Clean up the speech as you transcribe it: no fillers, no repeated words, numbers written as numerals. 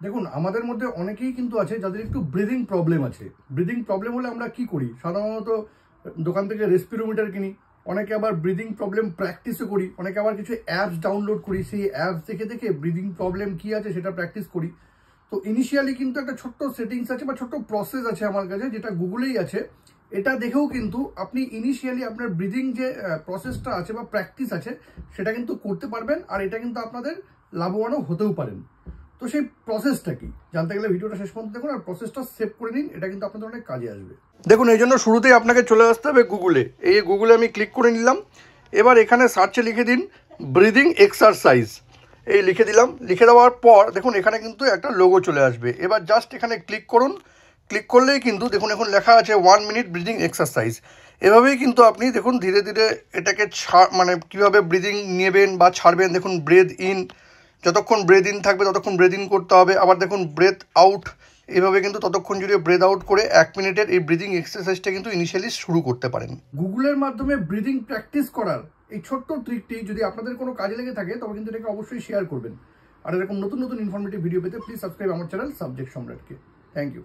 দেখুন, আমাদের মধ্যে অনেকেই কিন্তু আছে যাদের একটু ব্রিদিং প্রবলেম আছে। ব্রিদিং প্রবলেম হলে আমরা কি করি? সাধারণত দোকান থেকে রেসপিরোমিটার কিনি, অনেকে আবার ব্রিদিং প্রবলেম প্র্যাকটিসও করি, অনেকে আবার কিছু অ্যাপস ডাউনলোড করি, সেই অ্যাপস দেখে দেখে ব্রিদিং প্রবলেম কি আছে সেটা প্র্যাকটিস করি। তো ইনিশিয়ালি কিন্তু একটা ছোট্ট সেটিংস আছে বা ছোট্ট প্রসেস আছে আমার কাছে, যেটা গুগলেই আছে। এটা দেখেও কিন্তু আপনি ইনিশিয়ালি আপনার ব্রিদিং যে প্রসেসটা আছে বা প্র্যাকটিস আছে সেটা কিন্তু করতে পারবেন, আর এটা কিন্তু আপনাদের লাভবানও হতেও পারেন। তো সেই প্রসেসটা কি জানতে গেলে ভিডিওটা শেষ পর্যন্ত দেখুন, আর প্রসেসটা সেভ করে নিন, এটা কিন্তু আপনাদের অনেক কাজে আসবে। দেখুন, এই জন্য শুরুতেই আপনাকে চলে আসতে হবে গুগলে। এই গুগলে আমি ক্লিক করে নিলাম। এবার এখানে সার্চে লিখে দিন ব্রিদিং এক্সারসাইজ। এই লিখে দিলাম। লিখে দেওয়ার পর দেখুন এখানে কিন্তু একটা লোগো চলে আসবে। এবার জাস্ট এখানে ক্লিক করুন। ক্লিক করলেই কিন্তু দেখুন এখন লেখা আছে 1 মিনিট ব্রিদিং এক্সারসাইজ। এভাবেই কিন্তু আপনি দেখুন ধীরে ধীরে এটাকে মানে কীভাবে ব্রিদিং নেবেন বা ছাড়বেন। দেখুন ব্রেথ ইন, যতক্ষণ ব্রেথ ইন থাকবে ততক্ষণ ব্রেথ ইন করতে হবে। আবার দেখুন ব্রেথ আউট, এভাবে কিন্তু ততক্ষণ জুড়ে ব্রেথ আউট করে 1 মিনিটের এই ব্রিদিং এক্সারসাইজটা কিন্তু ইনিশিয়ালি শুরু করতে পারেন। গুগলের মাধ্যমে ব্রিদিং প্র্যাকটিস করার এই ছোট্ট ট্রিকটি যদি আপনাদের কোনো কাজে লেগে থাকে তবে কিন্তু এটাকে অবশ্যই শেয়ার করবেন। আর এরকম নতুন নতুন ইনফরমেটিভ ভিডিও পেতে প্লিজ সাবস্ক্রাইব আমার চ্যানেল সাবজেক্ট সম্রাটকে। Thank you.